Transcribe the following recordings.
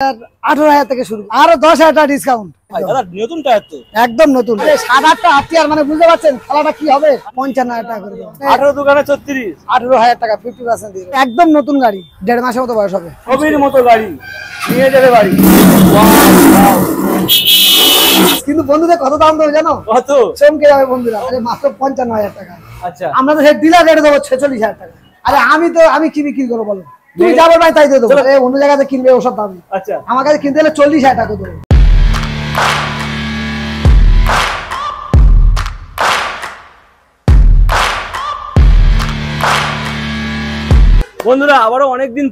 18,000 থেকে শুরু, আরো 10,000 টাকা ডিসকাউন্ট। নতুন টায়ার তো একদম নতুন, 7-8টা আত্মীয়, মানে বুঝতে পারছেন খেলাটা কি হবে। 55,000 টাকা করে দেবো। 18 দোকানে 36, 18,000 টাকা 50% দিয়ে একদম নতুন গাড়ি, 1.5 মাসের মতো বয়স হবে। ছবির মতো গাড়ি নিয়ে যাবে বাড়ি। কিন্তু বন্ধুদের কত দাম দেবো জানো? কত? চমকে যাবে বন্ধুরা। আরে মাত্র 55,000 টাকা। আচ্ছা, আমরা তো সেই ডিলার রেটে দেবো 46,000 টাকা। আরে আমি কি বিক্রি করবো বলো? তুমি যাবো ভাই তাই দিয়ে দেবো। অন্য জায়গাতে কিনবে ওসব দামি। আচ্ছা, আমার কাছে কিনতে হলে 40,000 টাকা দেবো। বন্ধুরা আবারও অনেকদিন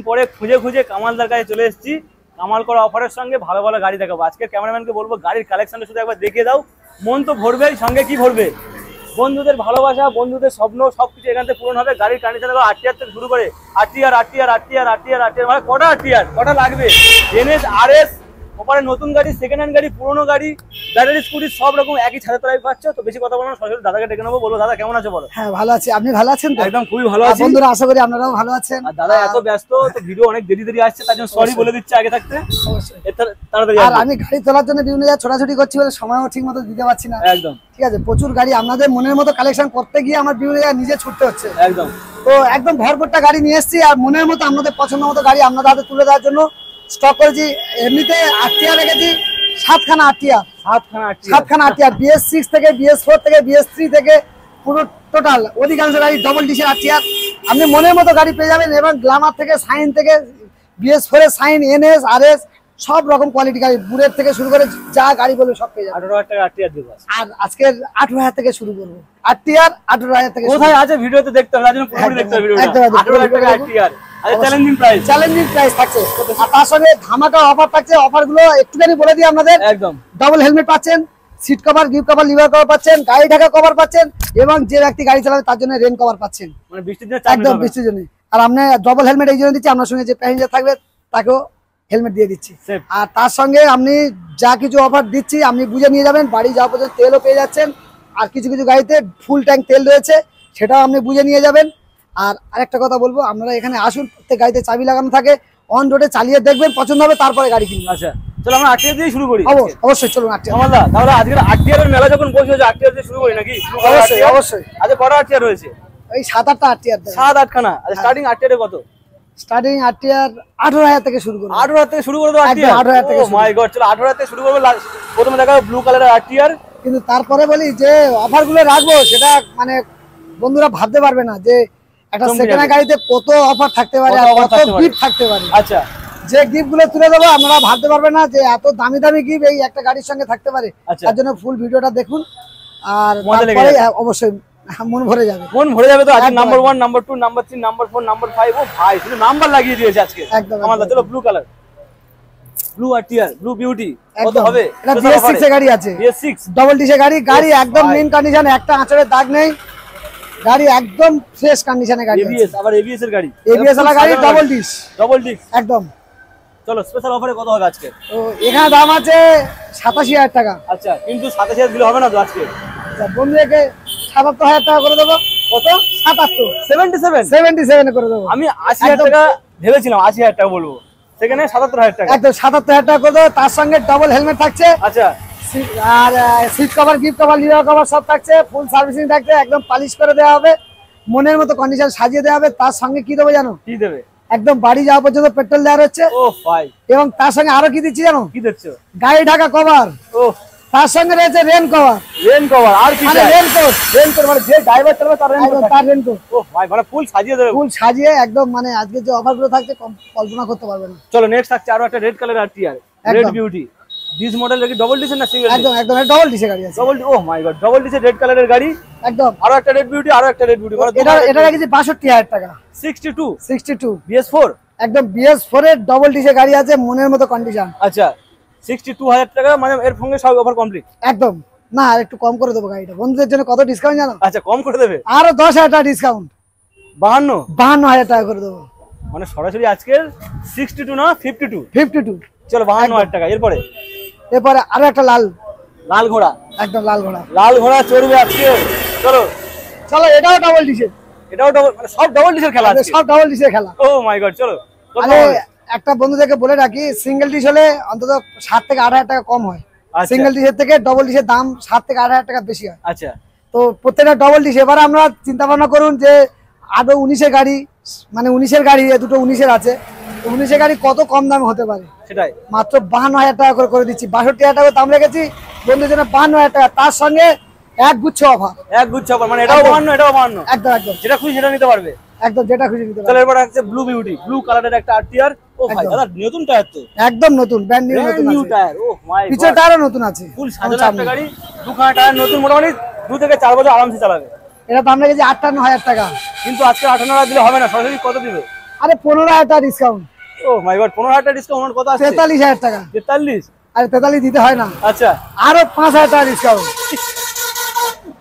পরে খুঁজে খুঁজে কামালদার কাছে চলে এসেছি। কামাল করা অফারের সঙ্গে ভালো ভালো গাড়ি দেখাবো। আজকে ক্যামেরাম্যানকে বলবো গাড়ির কালেকশনটা শুধু একবার দেখিয়ে দাও, মন তো ভরবে, সঙ্গে কি ভরবে? বন্ধুদের ভালোবাসা, বন্ধুদের স্বপ্ন সবকিছু এখান থেকে পূরণ হবে। গাড়ির কন্ডিশন দেখো, আরটিআর থেকে শুরু করে আরটিআর মানে কটা আরটিআর, কটা লাগবে, এনএস, আরএস, ওপারে নতুন গাড়ি, সেকেন্ড হ্যান্ড গাড়ি, পুরোনো গাড়ি, ব্যাটারি স্কুটি, সব রকম একই ছাদের তলায় পাচ্ছ। তো বেশি কথা বলবো না, সরাসরি দাদাকে ডেকে নেবো। বলবো দাদা কেমন আছো বলো? হ্যাঁ ভালো আছি, আপনি ভালো আছেন তো? একদম খুবই ভালো আছি বন্ধুরা, আশা করি আপনারাও ভালো আছেন। আর দাদা এত ব্যস্ত তো ভিডিও অনেক দেরি আসছে, তার জন্য সরি বলে দিচ্ছি আগে থাকতে। তাড়াতাড়ি। আর আমি গাড়ি তোলার জন্য বিভিন্ন জায়গায় ছোটাছুটি করছি বলে সময়ও ঠিক মতো দিতে পারছি না। একদম ঠিক আছে, প্রচুর গাড়ি আপনাদের মনের মতো কালেকশন করতে গিয়ে আমার বিভিন্ন জায়গায় নিজে ছুটতে হচ্ছে। একদম তো একদম ভরপুরটা গাড়ি নিয়ে এসেছি, আর মনের মতো আপনাদের পছন্দ মতো গাড়ি আপনাদের হাতে তুলে দেওয়ার জন্য স্টক করেছি। এমনিতে আরটিআর রেখেছি 7খানা আরটিআর, 7খানা আরটিআর, BS6 থেকে BS4 থেকে BS3 থেকে পুরো টোটাল অধিকাংশ গাড়ি ডবল ডিসের আরটিআর। আপনি মনের মতো গাড়ি পেয়ে যাবেন। এবং গ্ল্যামার থেকে সাইন থেকে BS4 এর সাইন, এনএস, আরএস, সব রকম কোয়ালিটি গাড়ি, বুলেট থেকে শুরু করে যা গাড়ি বলবে সব পেয়ে যাবেন। 18,000 টাকা আরটিআর দেবো। আর আজকের 18,000 থেকে শুরু করবো আরটিআর। 18,000 থেকে কোথায় আছে ভিডিওতে দেখতে হবে, তার জন্য পুরো দেখতে হবে ভিডিওটা। 18,000 টাকা আরটিআর, আচ্ছা চ্যালেঞ্জিং প্রাইস থাকছে। আর তার সঙ্গে ধামাকা অফার থাকছে। অফার গুলো একটুখানি বলে দিই আপনাদের। একদম ডাবল হেলমেট পাচ্ছেন, seat cover, gift cover, lever cover পাচ্ছেন, গাড়ি ঢাকা কভার পাচ্ছেন, এবং যে ব্যক্তি গাড়ি চালাবে তার জন্য রেন কভার পাচ্ছেন, মানে বৃষ্টির দিনে একদম বৃষ্টির জন্য। আর আপনি ডবল হেলমেট এই জন্য দিচ্ছি, আপনার সঙ্গে যে প্যাসেঞ্জার থাকবে তাকেও হেলমেট দিয়ে দিচ্ছি। আর তার সঙ্গে আপনি যা কিছু অফার দিচ্ছি আপনি বুঝে নিয়ে যাবেন। বাড়ি যাওয়া পর্যন্ত তেলও পেয়ে যাচ্ছেন। আর কিছু কিছু গাড়িতে ফুল ট্যাঙ্ক তেল রয়েছে, সেটাও আপনি বুঝে নিয়ে যাবেন। আর আরেকটা কথা বলবো, আপনারা এখানে আসুন, প্রত্যেক গাড়িতে চাবি লাগানো থাকে, অন রোডে চালিয়ে দেখবেন, পছন্দ হবে তারপরে গাড়ি কিনবেন। আচ্ছা চলো আমরা আরটিআর দিয়ে শুরু করি। অবশ্যই চলুন আরটিআর। কামালদা তাহলে আজকে আরটিআর এর মেলা যখন বসে আছে, আরটিআর দিয়ে শুরু করি নাকি? অবশ্যই। আচ্ছা কটা আরটিআর রয়েছে? এই 7-8টা আরটিআর, 7-8খানা। আচ্ছা স্টার্টিং আরটিআর কত? স্টার্টিং আরটিআর 18,000 থেকে শুরু করব। 18,000 থেকে শুরু করে দাও আরটিআর। 18,000 থেকে। ও মাই গড, চলো 18,000 থেকে শুরু করব। প্রথমে দেখাবো ব্লু কালারের আরটিআর। কিন্তু তারপরে বলি যে অফার গুলো রাখবো, সেটা মানে বন্ধুরা ভাবতে পারবে না যে একটা সেকেন্ড হ্যান্ড গাড়িতে কত অফার থাকতে পারে, কত গিফট থাকতে পারে। আচ্ছা, যে গিফট গুলো তুলে দেবো আপনারা ভাবতে পারবে না যে এত দামি দামি গিফট এই একটা গাড়ির সঙ্গে থাকতে পারে। তার জন্য ফুল ভিডিওটা দেখুন। আর তারপরে অবশ্যই মন ভরে যাবে, তো আজকে number 1, number 2, number 3, number 4, number 5। ও ভাই শুধু নাম্বার লাগিয়ে দিয়েছে আজকে। একদম আমাদের চলো blue colour, blue RTR, blue beauty. কত হবে? এটা BS6 এর গাড়ি আছে, BS6 ডাবল ডিসের গাড়ি। গাড়ি একদম মেইন কন্ডিশন, একটা আঁচড়ের দাগ নেই, গাড়ি একদম ফ্রেশ কন্ডিশনে গাড়ি। ABS, আবার ABS এর গাড়ি, ABS এর গাড়ি, ডাবল ডিস একদম। চলো স্পেশাল অফারে কত হবে আজকে? তো এখানে দাম আছে 87,000 টাকা। আচ্ছা, কিন্তু 27,000 দিলে হবে না তো আজকে? আচ্ছা বন্ধুদেরকে 77,000 টাকা করে দেবো। কত? 77 করে দেবো। আমি 80,000 টাকা ভেবেছিলাম, 80,000 টাকা বলবো, সেখানে 77,000 টাকা। একদম 77,000 টাকা করে দেবো। তার সঙ্গে ডাবল হেলমেট থাকছে। আচ্ছা, আর seat cover, gift cover, lever cover সব থাকছে, ফুল সার্ভিসিং থাকছে, একদম পালিশ করে দেওয়া হবে, মনের মতো কন্ডিশন সাজিয়ে দেওয়া হবে। তার সঙ্গে কি দেবো জানো? কি দেবে? একদম বাড়ি যাওয়া পর্যন্ত পেট্রোল দেওয়া হচ্ছে। ও ভাই, এবং তার সঙ্গে আরো কি দিচ্ছি জানো? কি দিচ্ছ? গাড়ি ঢাকা কভার। ও, তার সঙ্গে রয়েছে রেন কভার। আর কি? রেনকোট মানে যে ড্রাইভার চালাবে তার রেনকোট। ও ভাই, মানে ফুল সাজিয়ে দেবে, ফুল সাজিয়ে একদম। মানে আজকে যে অফার গুলো থাকছে কল্পনা করতে পারবে না। চলো নেক্সট থাকছে আরো একটা red colour RTR, red beauty. This model কি ডাবল ডিসের না সিঙ্গেল? একদম ডাবল ডিসের গাড়ি আছে। ও মাই গড, ডাবল ডিসের রেড কালারের গাড়ি। একদম আরো একটা রেড বিউটি, এটা রেখেছি 62,000 টাকা। 62 BS4, একদম BS4 এর ডাবল ডিসের গাড়ি আছে, মনের মতো কন্ডিশন। আচ্ছা 62,000 টাকা, মানে এর সঙ্গে সব অফার কমপ্লিট একদম। না আর একটু কম করে দেবো গাড়িটা। বন্ধুদের জন্য কত ডিসকাউন্ট জানো? আচ্ছা কম করে দেবে, আরো 10,000 টাকা ডিসকাউন্ট। 52,000 টাকা করে দেবো। মানে সরাসরি আজকে 62 না 52। চলো 52,000 টাকা। এরপরে আরো একটা লাল ঘোড়া, একদম লাল ঘোড়া চড়বে আজকে। চলো এটাও ডাবল ডিসের, মানে সব ডাবল ডিসের খেলা আছে, সব ডাবল ডিসের খেলা। ও মাই গড, চলো একটা বন্ধুদেরকে বলে রাখি, সিঙ্গেল ডিশ হলে অন্তত 7 থেকে 8,000 টাকা কম হয়। সিঙ্গেল ডিশের থেকে ডবল ডিশের দাম 7 থেকে 8,000 টাকা বেশি হয়। আচ্ছা, তো প্রত্যেকটা ডবল ডিশ। এবার আমরা চিন্তা ভাবনা করুন যে আদৌ 19-এর গাড়ি, মানে 19-এর গাড়ি, দুটো 19-এর আছে, 19-এর গাড়ি কত কম দামে হতে পারে। সেটাই, মাত্র 52,000 টাকা করে দিচ্ছি। 62,000 টাকা দাম রেখেছি বন্ধুদের জন্য, 52,000 টাকা, তার সঙ্গে এক গুচ্ছ অফার। এক গুচ্ছ অফার, মানে এটাও 52, এটাও 52। একদম একদম, যেটা খুশি সেটা নিতে পারবে। একদম যেটা খুশি নিতে চলো পারবে। এরপর আছে ব্লু বিউটি, ব্লু কালারের একটা আরটিআর। ও ভাই দাদা, নতুন টায়ার তো, একদম নতুন, ব্র্যান্ড নিউ নতুন নিউ আছে। টায়ার। ও মাই গড, পিছনের টায়ারও নতুন আছে, ফুল সাজানো একটা গাড়ি, দুখানা টায়ার নতুন, মোটামুটি 2 থেকে 4 বছর আরামসে চালাবে। এটা দাম রেখেছি 58,000 টাকা। কিন্তু আজকে 58,000 দিলে হবে না, সরাসরি কত দিবে? আরে 15,000 টাকা ডিসকাউন্ট। ও মাই গড, 15,000 টাকা ডিসকাউন্ট, কত আছে? 43,000 টাকা। 43? আরে 43 দিতে হয় না, আচ্ছা, আরো 5,000 টাকা ডিসকাউন্ট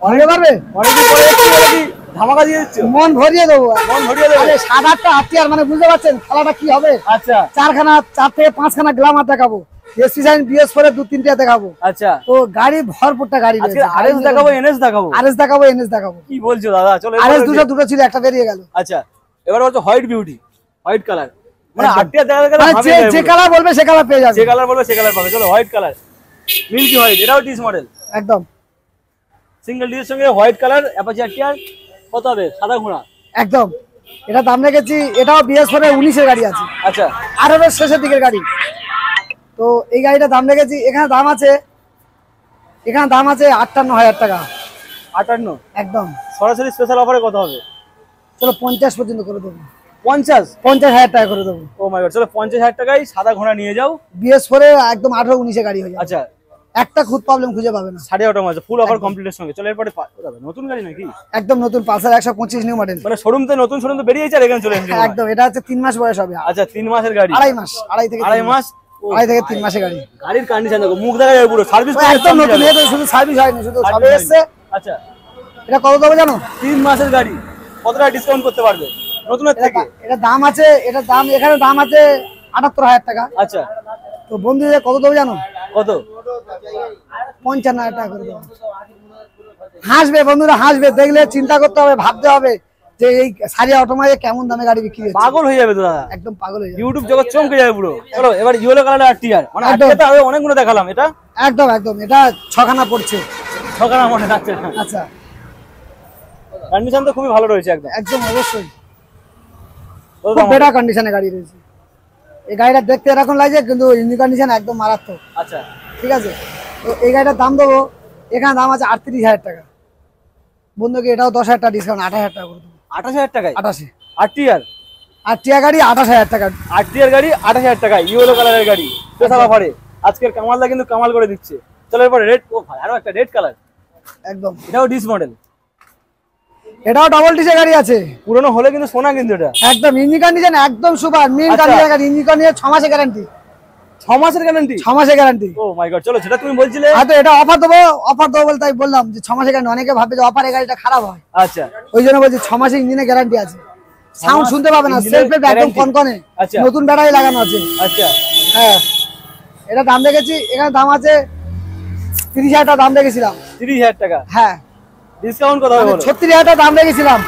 হতে পারবে। অনেকদিন পরে একটু বলে কি ধামাকা দিয়ে দিচ্ছ? মন ভরিয়ে দেবো, মন ভরিয়ে দেবে। আরে 7-8টা হাতিয়ার, মানে বুঝতে পারছেন খেলাটা কি হবে। আচ্ছা 4 থেকে 5খানা গ্লামার দেখাবো, এসপি সাইন বিএস4 2-3টা দেখাবো। আচ্ছা, তো গাড়ি ভরপুরটা গাড়ি আজকে আরএস দেখাবো, এনএস দেখাবো, আরএস দেখাবো, এনএস দেখাবো। কি বলছো দাদা? চলো আরএস দুটো ছিল, একটা বেরিয়ে গেল। আচ্ছা, এবার হচ্ছে হোয়াইট বিউটি, হোয়াইট কালার, মানে একদম। আরটিআর দেখা গেলে মানে ভাবে যে কালার বলবে সে কালার পেয়ে যাবে, যে কালার বলবে সে কালার পাবে। চলো হোয়াইট কালার, মিল্কি হোয়াইট, এটাও ডিস মডেল, একদম সিঙ্গেল ডিসের সঙ্গে হোয়াইট কালার অ্যাপাচি আরটিআর। কত হবে? সাদা ঘোড়া। একদম। এটা দাম রেখেছি, এটাও বিএস4 19-এর গাড়ি আছে, আচ্ছা, 18-এর শেষের দিকের গাড়ি। তো এই গাড়িটা দাম রেখেছি, এখানে দাম আছে 58,000 টাকা। 58? একদম। সরাসরি স্পেশাল অফারে কত হবে? চলো 50 পর্যন্ত করে দেবো। 50? 50,000 টাকা করে দেবো। ও মাই গড, চলো 50,000 টাকায় সাদা ঘোড়া নিয়ে যাও। বিএস4 একদম 18-19-এর গাড়ি হয়ে যাবে, আচ্ছা, একটা খুদ প্রবলেম খুঁজে পাবে না। 8.5 মাস ফুল অফার কমপ্লিটের সঙ্গে। চলো এরপরে নতুন গাড়ি নাকি? একদম নতুন পালসার 125 নিউ মডেল। মানে শোরুম তো নতুন শোরুম তো বেরিয়েছে আর এখানে চলে এসেছে। একদম, এটা হচ্ছে 3 মাস বয়স হবে। আচ্ছা, 3 মাসের গাড়ি, 2.5 মাস, 2.5 থেকে 2.5 মাস, 2.5 থেকে 3 মাসের গাড়ি। গাড়ির কন্ডিশন দেখো, মুখ দেখা যাবে পুরো, সার্ভিস একদম নতুন, এটা শুধু সার্ভিস হয়নি, শুধু সবে এসেছে। আচ্ছা, এটা কত দেবো জানো? 3 মাসের গাড়ি, কত টাকা ডিসকাউন্ট করতে পারবে নতুনের থেকে? এটা দাম আছে, এটা দাম এখানে দাম আছে 78,000 টাকা। আচ্ছা, তো বন্ধুদের কত দেবো জানো? কত? 55,000 টাকা করে দেবো। হাসবে বন্ধুরা, হাসবে, দেখলে চিন্তা করতে হবে, ভাবতে হবে যে এই সারিয়া অটোমাইজে কেমন দামে গাড়ি বিক্রি হচ্ছে। পাগল হয়ে যাবে তো দাদা, একদম পাগল হয়ে যাবে, ইউটিউব জগৎ চমকে যাবে পুরো। চলো এবার ইয়েলো কালারের আরটিআর, মানে একদম। আরটিআর তো আগে অনেকগুলো দেখালাম, এটা একদম একদম। এটা 6খানা পড়ছে। সকালে মনে যাচ্ছে না। আচ্ছা, কন্ডিশন তো খুবই ভালো রয়েছে একদম। একদম অবশ্যই কত খুব দাম? বেটার কন্ডিশনে গাড়ি রয়েছে। এই গাড়িটা দেখতে এরকম লাগছে, কিন্তু ইঞ্জিন কন্ডিশন একদম মারাত্মক। আচ্ছা, ঠিক আছে। তো এই গাড়িটার দাম দেবো, এখানে দাম আছে 38,000 টাকা। বন্ধুকে এটাও 10,000 টাকা ডিসকাউন্ট, 28,000 টাকা করে দেবো। 28,000 টাকায় 88। আরটিআর? আর টিয়া গাড়ি 28,000 টাকা। আরটিআর গাড়ি 28,000 টাকায়, ইয়েলো কালারের গাড়ি, স্পেশাল অফারে। আজকের কামালদা কিন্তু কামাল করে দিচ্ছে। চলো এরপরে রেড, ও ভাই আরো একটা রেড কালার, একদম। এটাও ডিস মডেল, এটাও ডবল ডিসের গাড়ি আছে। পুরনো হলে কিন্তু সোনা, কিন্তু এটা একদম ইঞ্জিন কন্ডিশন একদম সুপার, মেন আচ্ছা। কন্ডিশন গাড়ি। ইঞ্জিন কন্ডিশন 6 মাসের গ্যারান্টি, 6 মাসের গ্যারান্টি। 6 মাসের গ্যারান্টি। ও মাই গড, চলো যেটা তুমি বলছিলে। হয়তো এটা অফার দেবো, অফার দেবো বলে তাই বললাম যে 6 মাসের গ্যারান্টি। অনেকে ভাবে যে অফারে গাড়িটা খারাপ হয়, আচ্ছা, ওই জন্য বলছি 6 মাসের ইঞ্জিনের গ্যারান্টি আছে। সাউন্ড শুনতে পাবে না, ইঞ্জিনের সেলফ একদম guarantee। কনকনে, আচ্ছা। নতুন ব্যাটারি লাগানো আছে। আচ্ছা, হ্যাঁ, এটা দাম রেখেছি, এখানে দাম আছে 30,000 টাকা দাম রেখেছিলাম। 30,000 টাকা হ্যাঁ, ডিসকাউন্ট কত হবে বলো? 36,000 টাকা দাম রেখেছিলাম,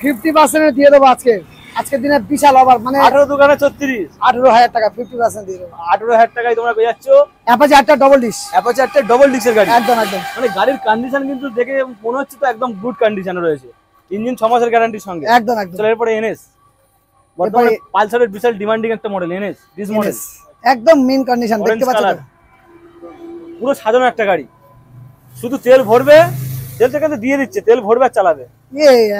50% দিয়ে দেবো আজকে। আজকের দিনে বিশাল অফার, মানে 18 দোকানে 36, 18,000 টাকা 50% দিয়ে দেবো। 18,000 টাকায় তোমরা পেয়ে যাচ্ছ অ্যাপাচি 8টা ডবল ডিশ। অ্যাপাচি একটা ডবল ডিস্কের গাড়ি। একদম একদম। মানে গাড়ির কন্ডিশন কিন্তু দেখে মনে হচ্ছে তো একদম গুড কন্ডিশনে রয়েছে, ইঞ্জিন 6 মাসের গ্যারান্টির সঙ্গে। একদম একদম। চলো এরপরে এনএস, বর্তমানে পালসারের বিশাল ডিমান্ডিং একটা মডেল এনএস, দিস মডেল, একদম মেন কন্ডিশন, দেখতে পাচ্ছ তো? পুরো সাজানো একটা গাড়ি, শুধু তেল ভরবে, তেলটা কিন্তু দিয়ে দিচ্ছে, তেল ভরবে আর চালাবে।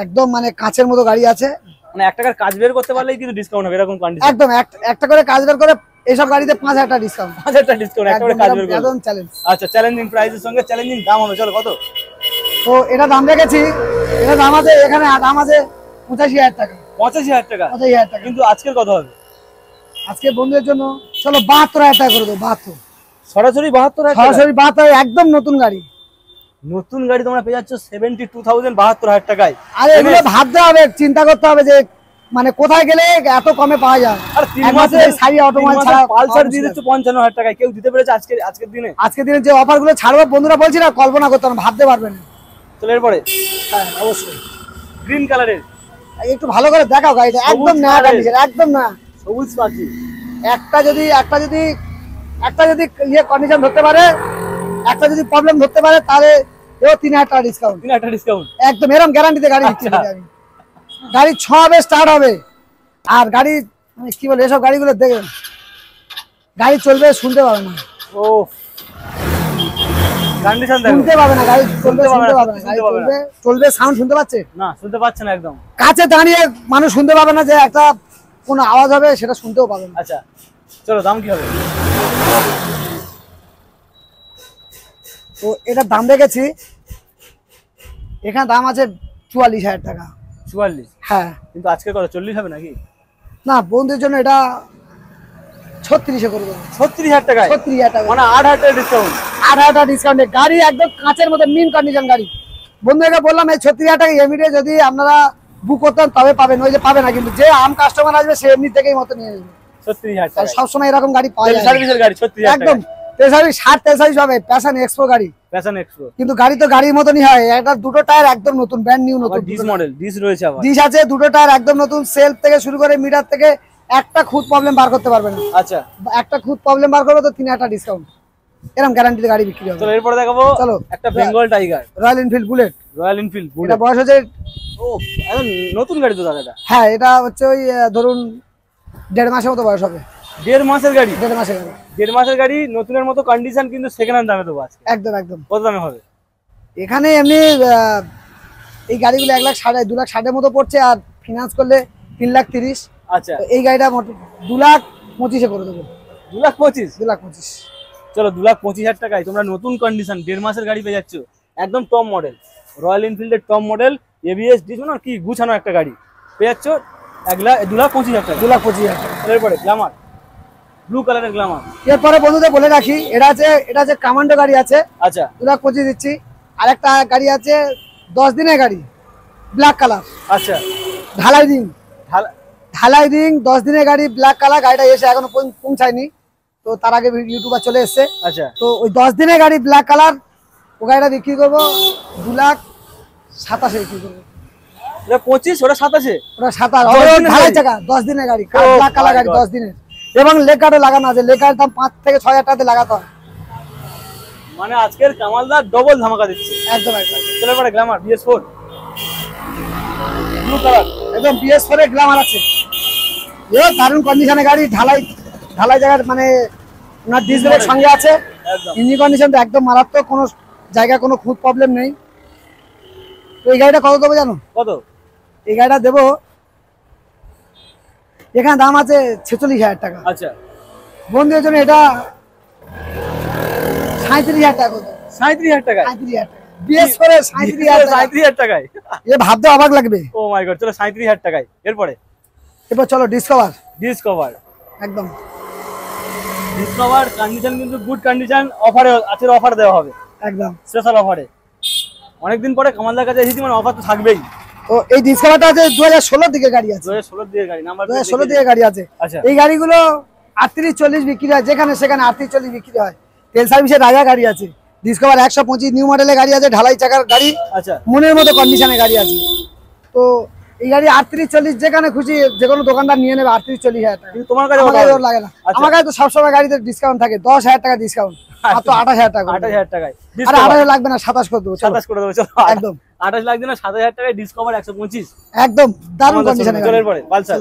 একদম মানে কাঁচের মতো গাড়ি আছে, মানে 1 টাকার কাজ বের করতে পারলেই কিন্তু ডিসকাউন্ট হবে, এরকম কন্ডিশন। একদম একটা করে কাজ বের করে এইসব গাড়িতে 5,000 টাকা ডিসকাউন্ট, 5,000 টাকা ডিসকাউন্ট একটা করে কাজ বের করবে। একদম চ্যালেঞ্জ। আচ্ছা, চ্যালেঞ্জিং প্রাইসের সঙ্গে চ্যালেঞ্জিং দাম হবে। চলো কত? তো এটা দাম রেখেছি, এটা দাম আছে, এখানে দাম আছে 85,000 টাকা। 85,000 টাকা 85,000 টাকা। কিন্তু আজকের কত হবে? আজকে বন্ধুদের জন্য চলো 72,000 টাকা করে দেবো। 72, সরাসরি 72,000 টাকা। সরাসরি 72, একদম নতুন গাড়ি। নতুন গাড়ি তোমরা পেয়ে যাচ্ছ 72,000, 72,000 টাকায়। আরে এগুলো ভাবতে হবে, চিন্তা করতে হবে যে মানে কোথায় গেলে এত কমে পাওয়া যায়। আর 3 মাসে মাসে সারিয়া অটোমাইজ ছাড়া পালসার দিয়ে দিচ্ছ 55,000 টাকায়। কেউ দিতে পেরেছে আজকের দিনে? আজকের দিনে যে অফার গুলো ছাড়বো বন্ধুরা, বলছি না, কল্পনা করতে পারবেন, ভাবতে পারবেন। চলো এরপরে হ্যাঁ অবশ্যই। গ্রিন কালারের একটু ভালো করে দেখাও গাড়িটা, সবুজ একদম না কালারের। কন্ডিশন, একদম না। সবুজ পাখি, একটা যদি ইয়ে কন্ডিশন ধরতে পারে, একটা যদি প্রবলেম ধরতে পারে, তাহলে এও 3000 টাকা ডিসকাউন্ট। 3000 টাকা ডিসকাউন্ট একদম এরকম গ্যারান্টিতে গাড়ি বিক্রি করি আমি। গাড়ি 6 হবে, স্টার্ট হবে। আর গাড়ি মানে কি বলে, এসব গাড়িগুলো দেখেন গাড়ি চলবে শুনতে পাবে না। ও কন্ডিশন দেখো, শুনতে পাবে না গাড়ি চলবে, শুনতে পাবে না। গাড়ি চলবে সাউন্ড শুনতে পাচ্ছে না, শুনতে পাচ্ছে না একদম। কাছে দাঁড়িয়ে মানুষ শুনতে পাবে না যে একটা কোনো আওয়াজ হবে, সেটা শুনতেও পাবে না। আচ্ছা চলো, দাম কি হবে? তো এটার দাম রেখেছি, এখানে দাম আছে 44,000 টাকা। 44? হ্যাঁ। কিন্তু আজকে কত, 40 হবে নাকি? না, বন্ধুদের জন্য এটা 36-এ করে দেবো। 36,000 টাকায়? 36,000 টাকা, মানে 8,000 টাকা ডিসকাউন্ট। 8,000 টাকা ডিসকাউন্টে গাড়ি একদম কাঁচের মতো মিন কন্ডিশন গাড়ি। বন্ধুকে বললাম এই 36,000 টাকা এমনিতে যদি আপনারা বুক করতেন তবে পাবেন, ওই যে পাবে না। কিন্তু যে আম কাস্টমার আসবে সে এমনি থেকেই মতো নিয়ে নেবে। 36,000 টাকা সবসময় এরকম গাড়ি পাওয়া যায়। সার্ভিসের গাড়ি 36,000 একদম তেল সার্ভিস হবে। প্যাশন এক্সপ্রো গাড়ি, প্যাশন এক্সপ্রো। কিন্তু গাড়ি তো গাড়ির মতনই হয়। একটা দুটো টায়ার একদম নতুন, ব্র্যান্ড নিউ নতুন। ডিস মডেল, ডিস রয়েছে আবার। ডিস আছে, দুটো টায়ার একদম নতুন। সেলফ থেকে শুরু করে মিটার থেকে একটা খুদ প্রবলেম বার করতে পারবে না। আচ্ছা, একটা খুদ প্রবলেম বার করবে তো 3000 টাকা ডিসকাউন্ট। এরকম গ্যারান্টিতে গাড়ি বিক্রি হবে। চলো এরপর দেখাবো। চলো একটা Bengal tiger, royal Enfield bullet. Royal Enfield এটা বুলেট। বয়স হচ্ছে, ও একদম নতুন গাড়ি তো দাদা এটা। হ্যাঁ এটা হচ্ছে ওই ধরুন 1.5 মাসের মতো বয়স হবে। 1.5 মাসের গাড়ি? 1.5 মাসের গাড়ি। 1.5 মাসের গাড়ি, নতুনের মতো কন্ডিশন, কিন্তু সেকেন্ড হ্যান্ড দামে দেবো আজকে। একদম একদম। কত দামে হবে? এখানে এমনি এই গাড়িগুলো 2,60,000 মতো পড়ছে, আর ফিনান্স করলে 3,30,000। আচ্ছা, এই গাড়িটা 2,25,000 করে দেবো। 2,25,000? 2,25,000। চলো 2,25,000 টাকায় তোমরা নতুন কন্ডিশন 1.5 মাসের গাড়ি পেয়ে যাচ্ছ। একদম টপ মডেল, রয়্যাল এনফিল্ডের টপ মডেল, এবিএস ডিস না কি গুছানো একটা গাড়ি পেয়ে যাচ্ছ 2,25,000 টাকা। 2,25,000 টাকা। এরপরে গ্ল্যামার, ব্লু কালারের গ্ল্যামার। এরপরে বন্ধুদের বলে রাখি, এটা আছে কমান্ডো গাড়ি আছে। আচ্ছা, 2,25,000 দিচ্ছি। আরেকটা গাড়ি আছে 10 দিনের গাড়ি, ব্ল্যাক কালার। আচ্ছা, ঢালাই রিং 10 দিনের গাড়ি, ব্ল্যাক কালার। গাড়িটা এসে এখনো পৌঁছায়নি, তো তার আগে ইউটিউবার চলে এসছে। আচ্ছা, তো ওই 10 দিনের গাড়ি ব্ল্যাক কালার, ও গাড়িটা বিক্রি করবো 2,27,000 বিক্রি করবো। 25, ওটা 27? ওটা 27 ঢালাই টাকা, 10 দিনের গাড়ি, ব্ল্যাক কালার গাড়ি 10 দিনের। এবং লেগ গার্ডও লাগানো আছে। লেগ গার্ডের দাম 5 থেকে 6,000 টাকাতে লাগাতে হয়। মানে আজকের কামালদার ডবল ধামাকা দিচ্ছে। একদম একদম। চলো এবারে গ্ল্যামার BS4, ব্লু কালার। একদম BS4 এর গ্ল্যামার আছে। এও দারুণ কন্ডিশনে গাড়ি, ঢালাই জায়গার মানে ওনার ডিজেলের সঙ্গে আছে। একদম ইঞ্জিন কন্ডিশন তো একদম মারাত্মক, কোনো জায়গায় কোনো খুব প্রবলেম নেই। তো এই গাড়িটা কত দেবো জানো? কত? এই গাড়িটা দেবো, এখানে দাম আছে 46,000 টাকা। আচ্ছা, বন্ধুদের জন্য এটা 37,000 টাকা। 37,000 টাকা? 37,000 টাকা BS4 এর 37,000 টাকায়? এ ভাবতে অবাক লাগবে। ও মাই গড, চলো 37,000 টাকায়। এরপরে চলো ডিসকভার। একদম ডিসকভার কন্ডিশন কিন্তু গুড কন্ডিশন, অফারে আছে, অফার দেওয়া হবে একদম স্পেশাল অফারে। অনেকদিন পরে কামালদার কাছে এসেছি, মানে অফার তো থাকবেই। তো এই ডিসকভারটা আছে 2016 দিকে গাড়ি আছে। 2016 দিকে গাড়ি, নাম্বার 2016 দিকে গাড়ি আছে। আচ্ছা, এই গাড়িগুলো 38-40 বিক্রি হয়, যেখানে সেখানে 38-40 বিক্রি হয়। তেল সার্ভিসের রাজা গাড়ি আছে। ডিসকভার 125 নিউ মডেলের গাড়ি আছে, ঢালাই চাকার গাড়ি, আচ্ছা, মনের মতো কন্ডিশনে গাড়ি আছে। তো এই গাড়ি 38-40 যেখানে খুশি যে কোনো দোকানদার নিয়ে নেবে। 38-40,000 টাকা। কিন্তু তোমার কাছে লাগে না। আমার কাছে তো সবসময় গাড়িতে ডিসকাউন্ট থাকে, 10,000 টাকা ডিসকাউন্ট, মাত্র 28,000 টাকা। 28,000 টাকায়? আরে 28 লাগবে না, 27 করে দেবো। 27 করে দেবো। চলো একদম 28 লাগবে না, 7,000 টাকায় ডিসকভার 125। একদম দারুণ কন্ডিশনে। চলো এরপরে পালসার,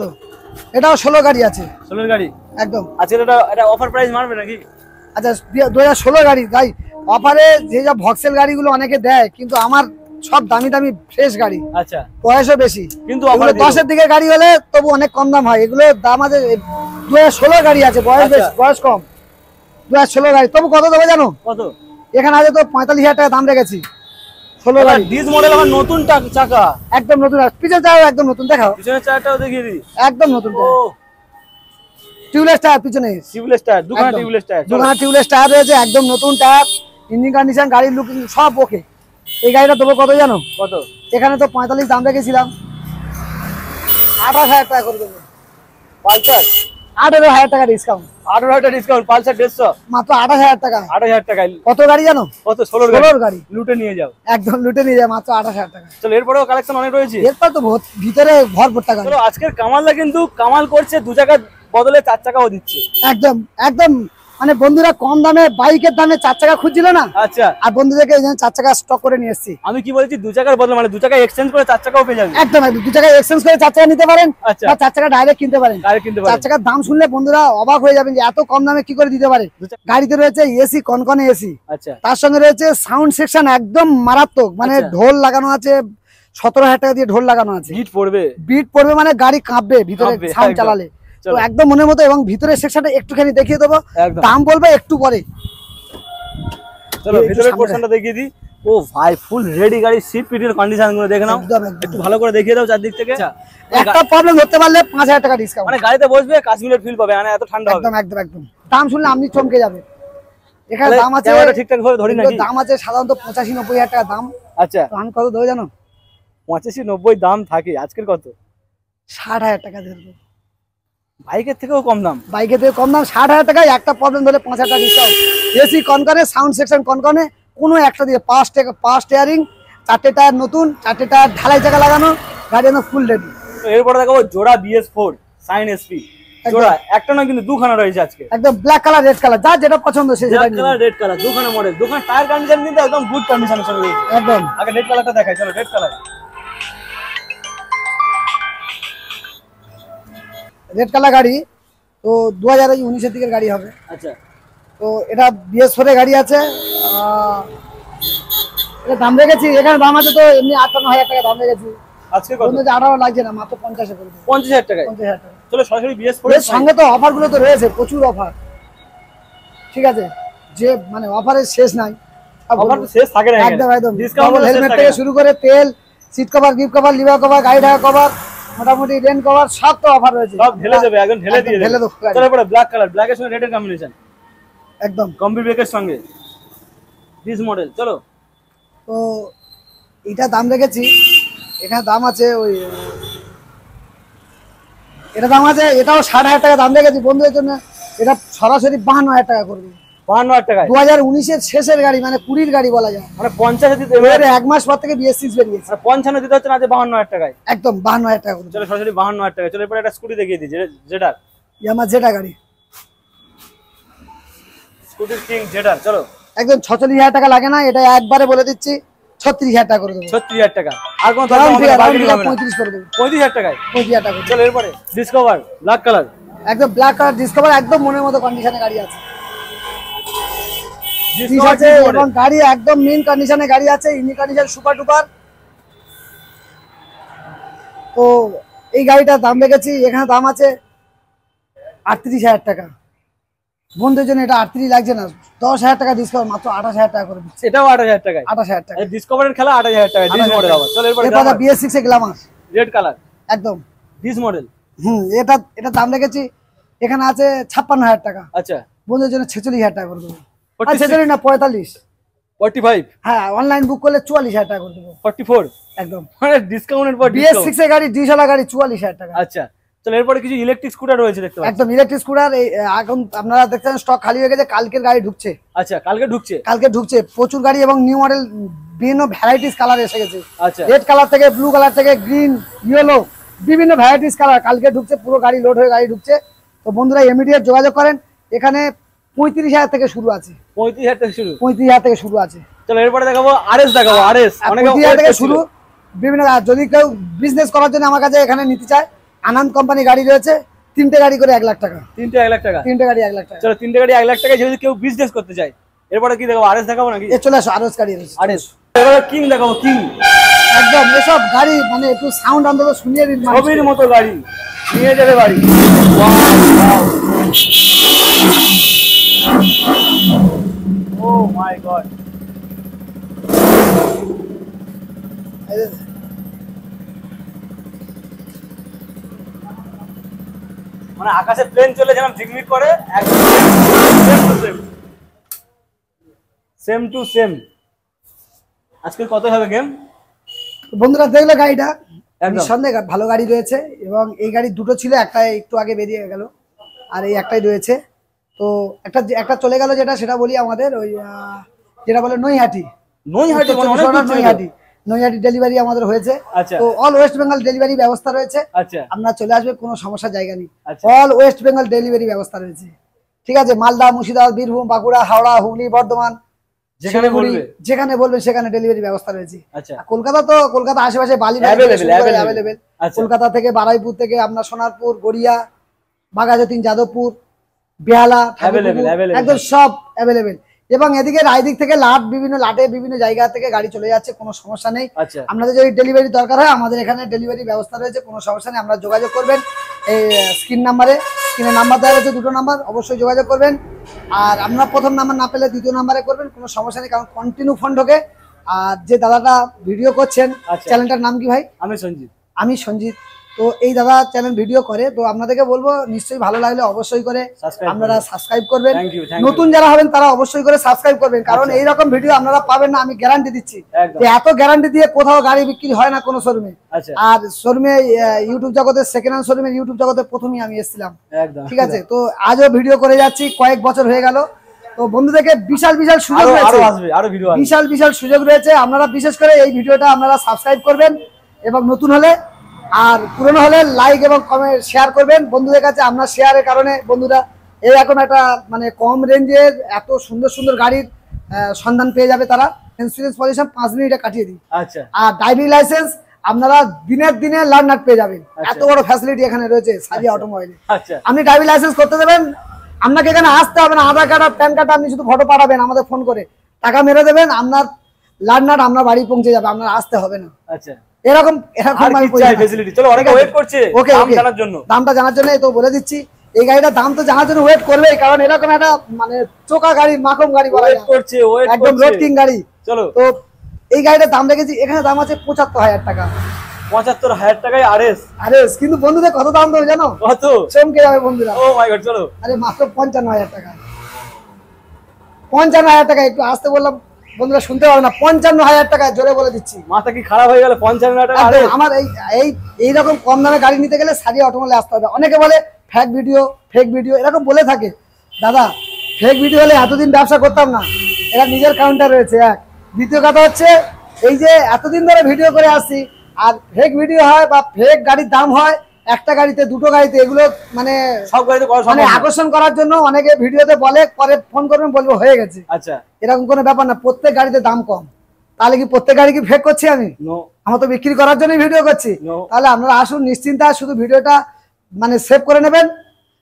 এটাও 16 গাড়ি আছে। 16 গাড়ি একদম। আচ্ছা, এটা অফার প্রাইস মারবে নাকি? আচ্ছা 2016 গাড়ি, তাই অফারে যে যা ভক্সেল গাড়িগুলো অনেকে দেয়, কিন্তু আমার সব দামি দামি ফ্রেশ গাড়ি। আচ্ছা, বয়সও বেশি, কিন্তু 10-এর দিকে গাড়ি হলে তবু অনেক কম দাম হয়। এগুলো দাম আছে 2016 গাড়ি আছে, বয়স বেশি, বয়স কম। 2016 গাড়ি তবু কত দেবো জানো? কত? এখানে আছে তো 45,000 টাকা দাম রেখেছি। 16 গাড়ি ডিস মডেল, আমার নতুন চাকা, একদম নতুন। পিছনের টায়ার একদম নতুন, দেখাও। পিছনের চাকাটাও দেখিয়ে দিই, একদম নতুন। ও টিউবলেস টায়ার পিছনে, টিউবলেস টায়ার, দুখানা টিউবলেস টায়ার। দুখানা টিউবলেস টায়ার রয়েছে, একদম নতুন টায়ার, ইঞ্জিন কন্ডিশন, গাড়ির লুকিং সব ওকে। এই গাড়িটা দেবো কত জানো? কত? এখানে তো 45 দাম রেখেছিলাম, 28,000 টাকা করে দেবো। পালসার 18,000 টাকা ডিসকাউন্ট। 18,000 টাকা ডিসকাউন্ট, পালসার 150 মাত্র 28,000 টাকা। 28,000 টাকায় কত গাড়ি জানো? কত? 16 গাড়ি লুটে নিয়ে যাও, একদম লুটে নিয়ে যায়, মাত্র 28,000 টাকা। চলো এরপরেও কালেকশন অনেক রয়েছে। এরপর তো ভিতরে ভরপুর টাকা। চলো আজকের কামালদা কিন্তু কামাল করছে, দু জায়গা বদলে 4 চাকাও দিচ্ছে। একদম একদম মানে বন্ধুরা কম দামে বাইকের দামে 4 চাকা খুঁজছিল না, আচ্ছা, আর বন্ধুদেরকে এই জন্য 4 চাকা স্টক করে নিয়ে এসেছি। আমি কি বলছি 2 চাকার বদলে মানে 2 চাকা এক্সচেঞ্জ করে 4 চাকাও পেয়ে যাবে। একদম একদম 2 চাকা এক্সচেঞ্জ করে 4 চাকা নিতে পারেন, আচ্ছা, বা 4 চাকা ডাইরেক্ট কিনতে পারেন। ডাইরেক্ট কিনতে 4 পারেন। চাকার দাম শুনলে বন্ধুরা অবাক হয়ে যাবেন যে এত কম দামে কি করে দিতে পারে। গাড়িতে রয়েছে এসি, কনকনে এসি, আচ্ছা, তার সঙ্গে রয়েছে সাউন্ড সেকশন একদম মারাত্মক, মানে আচ্ছা। ঢোল লাগানো আছে, 17,000 টাকা দিয়ে ঢোল লাগানো আছে। বিট পড়বে মানে গাড়ি কাঁপবে ভিতরে কাঁপবে, সাউন্ড একদম। চালালে। তো চলো। একদম মনের মতো, এবং ভিতরের সেকশনটা একটুখানি দেখিয়ে দেবো, একদম। দাম বলবো একটু পরে। চলো এই ভিতরের সামনে পোরশনটা দেখিয়ে দিই। ও ভাই ফুল রেডি গাড়ি, সিট পিটের কন্ডিশন গুলো দেখে নাও, একদম একদম। একটু ভালো করে দেখিয়ে দাও চারদিক থেকে। একটা প্রবলেম ধরতে পারলে 5,000 টাকা ডিসকাউন্ট। মানে গাড়িতে বসবে কাশ্মীরের ফিল পাবে, মানে এত ঠান্ডা হবে। একদম একদম একদম। দাম শুনলে আপনি চমকে যাবে। এখানে তাহলে দাম আছে, ক্যামেরাটা ঠিকঠাক ভাবে ধরি নাকি? দাম আছে সাধারণত 85-90,000 টাকা দাম। আচ্ছা, তো আমি কত দেবো জানো? 85-90 দাম থাকে, আজকের কত? 60,000 টাকা দেবো। বাইকের থেকেও কম দাম। বাইকের থেকে কম দাম 60,000 টাকায়। একটা প্রবলেম ধরে 5,000 টাকা ডিসকাউন্ট। এসি কনকনে, সাউন্ড সেকশন কনকনে, কোনো একটা দিয়ে পাঁচ টিয়ারিং, 4টে টায়ার নতুন, 4টে টায়ার ঢালাই জায়গা লাগানো, গাড়ি একদম ফুল রেডি। তো এরপরে দেখাবো জোড়া BS4 সাইন এসপি জোড়া, একটা না কিন্তু দুখানা রয়েছে আজকে। একদম ব্ল্যাক কালার, রেড কালার, যা যেটা পছন্দ সে সেটা ব্ল্যাক নিয়ে কালার, রেড কালার, দুখানা মডেল, দুখানা টায়ার কন্ডিশন কিন্তু একদম গুড কন্ডিশনের সঙ্গে রয়েছে। একদম। আগে রেড কালারটা দেখাই, চলো রেড কালার। রেড কালার গাড়ি, তো 2019-এর দিকের গাড়ি হবে। আচ্ছা, তো এটা BS4 এর গাড়ি আছে। এটা দাম রেখেছি, এখানে দাম আছে তো এমনি 58,000 টাকা দাম রেখেছি। আজকে কত? যে 18 লাগছে না, মাত্র 50-এ করে দেবো। 50,000 টাকায়। 50,000 টাকা। চলো সরাসরি BS4 এর সঙ্গে তো অফার গুলো তো রয়েছে, প্রচুর অফার। ঠিক আছে, যে মানে অফারের শেষ নাই। অফার তো শেষ থাকে না, একদম একদম। ডিসকাউন্ট হেলমেট থেকে শুরু করে তেল, seat cover, gift cover, lever cover, গাড়ি ঢাকা কভার, মোটামুটি রেন কভার, সব তো অফার রয়েছে। সব ঢেলে দেবে, একদম ঢেলে দিয়ে ঢেলে দেবে। দেবো। চলো এবারে ব্ল্যাক কালার, ব্ল্যাকের সঙ্গে রেডের কম্বিনেশন, একদম কম্বি ব্রেকের সঙ্গে দিস মডেল। চলো তো এটা দাম রেখেছি, এখানে দাম আছে ওই, এটা দাম আছে, এটাও 60,000 টাকা দাম রেখেছি বন্ধুদের জন্য। এটা সরাসরি 52,000 টাকা করবে। 52,000 টাকায় 2019-এর শেষের গাড়ি, মানে 20-র গাড়ি বলা যায়। মানে 50 দিতে এর এক মাস পর থেকে BS6 বেরিয়েছে। মানে 55 দিতে হচ্ছে না, যে 52,000 টাকায়। একদম 52,000 টাকা করবে। চলো সরাসরি 52,000 টাকা। চলো এরপরে একটা স্কুটি দেখিয়ে দিই, জেডার, আমার যেটা গাড়ি স্কুটির কিং জেডার। চলো একদম 46,000 টাকা লাগে না, এটা একবারে বলে দিচ্ছি 36,000 টাকা করে দেবো। 36,000 টাকা। আর কোন রাউন্ড ফিগার 35,000 35 করে দেবো। 35,000 টাকায়। 35,000 টাকা করে দেবো। চলো এরপরে ডিসকভার ব্ল্যাক কালার, একদম ব্ল্যাক কালার ডিসকভার, একদম মনের মতো কন্ডিশনে গাড়ি আছে। ঠিক ডিসকভার আছে, এবং গাড়ি একদম মেন কন্ডিশনে গাড়ি আছে, ইঞ্জিন কন্ডিশন সুপার ডুপার। তো এই গাড়িটার দাম রেখেছি, এখানে দাম আছে 38,000 টাকা। বন্ধুদের জন্য এটা 38 লাগছে না, 10,000 টাকা ডিসকাউন্ট, মাত্র 28,000 টাকা করে দিচ্ছি। এটাও 8,000 টাকায়। 28,000 টাকা। ডিসকভারের খেলা 8,000 টাকায়, দিস মডেল আবার। চলো এরপরে এরপর BS6 এ গ্ল্যামার রেড কালার, একদম। This model. এটা দাম রেখেছি, এখানে আছে 56,000 টাকা। আচ্ছা, বন্ধুদের জন্য 46,000 টাকা করে দেবো। 46 না 45। 45, হ্যাঁ, অনলাইন বুক করলে 44,000 টাকা করে দেবো। 44, একদম। মানে ডিসকাউন্টের পর BS6 এর গাড়ি, ডিজেল গাড়ি, 44,000 টাকা। আচ্ছা, চলো এরপরে কিছু ইলেকট্রিক স্কুটার রয়েছে দেখতে পাচ্ছি। একদম ইলেকট্রিক স্কুটার। এখন আপনারা দেখছেন স্টক খালি হয়ে গেছে, কালকের গাড়ি ঢুকছে। আচ্ছা, কালকে ঢুকছে। প্রচুর গাড়ি, এবং নিউ মডেল বিভিন্ন ভ্যারাইটিস কালার এসে গেছে। আচ্ছা, রেড কালার থেকে ব্লু কালার থেকে গ্রিন, ইয়েলো, বিভিন্ন ভ্যারাইটিস কালার কালকে ঢুকছে। পুরো গাড়ি লোড হয়ে গাড়ি ঢুকছে। তো বন্ধুরা ইমিডিয়েট যোগাযোগ করেন, এখানে 35,000 থেকে শুরু আছে। 35,000 থেকে শুরু। 35,000 থেকে শুরু আছে। চলো এরপরে দেখাবো আরএস, দেখাবো আরএস। অনেকে 35,000 থেকে শুরু। বিভিন্ন, যদি কেউ বিজনেস করার জন্য আমার কাছে এখানে নিতে চায়, আনন্দ কোম্পানি গাড়ি রয়েছে, 3টে গাড়ি করে 1 লাখ টাকা। 3টে 1 লাখ টাকা। 3টে গাড়ি 1 লাখ টাকা। চলো 3টে গাড়ি 1 লাখ টাকায় যদি কেউ বিজনেস করতে চায়। এরপরে কি দেখাবো? আরএস দেখাবো নাকি? চলে আসো, আরএস গাড়ি রয়েছে। আরএস। এবারে কিং দেখাবো, কিং। একদম এসব গাড়ি মানে একটু সাউন্ড অন্তত শুনিয়ে দিন। ছবির মতো গাড়ি নিয়ে যাবে বাড়ি। ও মাই গড, মানে আকাশে প্লেন চলে যেরকম ঝিকমিক করে, একদম সেম টু সেম। আজকে কত হবে গেম? বন্ধুরা দেখলে গাড়িটা একদম নিঃসন্দেহে ভালো গাড়ি রয়েছে, এবং এই গাড়ি দুটো ছিল, একটা একটু আগে বেরিয়ে গেল, আর এই একটাই রয়েছে। তো একটা চলে গেল, যেটা সেটা বলি আমাদের ওই যেটা বলে নৈহাটি। নৈহাটি, নৈহাটি ডেলিভারি আমাদের হয়েছে। আচ্ছা। তো অল ওয়েস্ট বেঙ্গল ডেলিভারি ব্যবস্থা রয়েছে। আচ্ছা। আপনারা চলে আসবে, কোনো সমস্যার জায়গা নেই। আচ্ছা। অল ওয়েস্ট বেঙ্গল ডেলিভারি ব্যবস্থা রয়েছে। ঠিক আছে, মালদা, মুর্শিদাবাদ, বীরভূম, বাঁকুড়া, হাওড়া, হুগলি, বর্ধমান, যেখানে বলবেন সেখানে ডেলিভারি ব্যবস্থা রয়েছে। আচ্ছা। কলকাতা তো কলকাতা আশেপাশে অ্যাভেলেবেল। কলকাতা থেকে বারুইপুর থেকে আপনার সোনারপুর, গড়িয়া, বাঘাযতীন, যাদবপুর, বেহালা, একদম সব অ্যাভেলেবেল। এবং এদিকে রায়দিক থেকে বিভিন্ন জায়গা থেকে গাড়ি চলে যাচ্ছে, কোনো সমস্যা নেই। আপনাদের যদি ডেলিভারি দরকার হয় আমাদের এখানে ডেলিভারি ব্যবস্থা রয়েছে, কোনো সমস্যা নেই। আপনারা যোগাযোগ করবেন এই স্ক্রিনের নাম্বার দেওয়া রয়েছে, 2টো নাম্বার, অবশ্যই যোগাযোগ করবেন। আর আপনারা প্রথম নাম্বার না পেলে 2য় নাম্বারে করবেন, কোনো সমস্যা নেই, কারণ কন্টিনিউ ফোন ঢোকে। আর যে দাদাটা ভিডিও করছেন, চ্যানেলটার নাম কি ভাই? আমি সঞ্জিত। তো এই দাদা চ্যানেল ভিডিও করে, তো আপনাদেরকে বলবো নিশ্চয়ই ভালো লাগলে অবশ্যই করে আপনারা সাবস্ক্রাইব করবেন। নতুন যারা হবেন তারা অবশ্যই করে সাবস্ক্রাইব করবেন, কারণ এইরকম ভিডিও আপনারা পাবেন না, আমি গ্যারান্টি দিচ্ছি। এত গ্যারান্টি দিয়ে কোথাও গাড়ি বিক্রি হয় না কোনো শোরুমে। আর শোরুমে ইউটিউব জগতে সেকেন্ড হ্যান্ড শোরুমে ইউটিউব জগতে প্রথমেই আমি এসেছিলাম। ঠিক আছে, তো আজও ভিডিও করে যাচ্ছি, কয়েক বছর হয়ে গেল। তো বন্ধুদেরকে বিশাল সুযোগ রয়েছে, বিশাল সুযোগ রয়েছে। আপনারা বিশেষ করে এই ভিডিওটা আপনারা সাবস্ক্রাইব করবেন, এবং নতুন হলে আর পুরনো হলে লাইক এবং কমেন্ট শেয়ার করবেন বন্ধুদের কাছে। আপনার শেয়ারের কারণে বন্ধুরা এরকম একটা মানে কম রেঞ্জের এত সুন্দর গাড়ির সন্ধান পেয়ে যাবে তারা। ইন্স্যুরেন্স পলিউশন 5 মিনিটে কাটিয়ে দিই। আচ্ছা। আর ড্রাইভিং লাইসেন্স আপনারা দিনে লার্নার পেয়ে যাবেন। এত বড় ফ্যাসিলিটি এখানে রয়েছে সাদিয়া অটোমোবাইলে। আচ্ছা। আপনি ড্রাইভিং লাইসেন্স করতে দেবেন, আপনাকে এখানে আসতে হবে না, আধার কার্ড আর প্যান কার্ড আপনি শুধু ফটো পাঠাবেন আমাদের ফোন করে, টাকা মেরে দেবেন, আপনার লার্নার আপনার বাড়ি পৌঁছে যাবে, আপনার আসতে হবে না। আচ্ছা। এরকম দামটা জানার জন্য তো বলে দিচ্ছি, এই গাড়িটার দাম তো জানার জন্য ওয়েট করবে, কারণ এরকম একটা মানে চোকা গাড়ি, মাখন গাড়ি বলা যায়, একদম রোড কিং গাড়ি। চলো, তো এই গাড়িটার দাম রেখেছি, এখানে দাম আছে 75,000 টাকা। 75,000 টাকায় আরএস। কিন্তু বন্ধুদের কত দাম দেবো জানো? কত? চমকে যাবে বন্ধুরা। ও মাই গড, চলো। আরে মাত্র 55,000 টাকা। 55,000 টাকা, একটু আসতে বললাম বন্ধুরা শুনতে পারো না, 55,000 টাকা জোরে বলে দিচ্ছি। মাথা কি খারাপ হয়ে গেল? 55,000 টাকা আমার এইরকম কম দামে গাড়ি নিতে গেলে সাদিয়া অটোমোবাইলে আসতে হবে। অনেকে বলে ফেক ভিডিও এরকম বলে থাকে। দাদা, ফেক ভিডিও হলে এতদিন ব্যবসা করতাম না, এরা নিজের কাউন্টার রয়েছে। এক, দ্বিতীয় কথা হচ্ছে এই যে এতদিন ধরে ভিডিও করে আসছি, আর ফেক ভিডিও হয় বা ফেক গাড়ির দাম হয় একটা গাড়িতে, দুটো গাড়িতে, এগুলো মানে সব গাড়িতে মানে আকর্ষণ করার জন্য অনেকে ভিডিওতে বলে, পরে ফোন করবেন বলবো হয়ে গেছে। আচ্ছা, এরকম কোনো ব্যাপার না, প্রত্যেক গাড়িতে দাম কম। তাহলে কি প্রত্যেক গাড়ি কি ফেক করছি আমি? আমার তো বিক্রি করার জন্যই ভিডিও করছি। তাহলে আপনারা আসুন নিশ্চিন্তা, শুধু ভিডিওটা মানে সেভ করে নেবেন,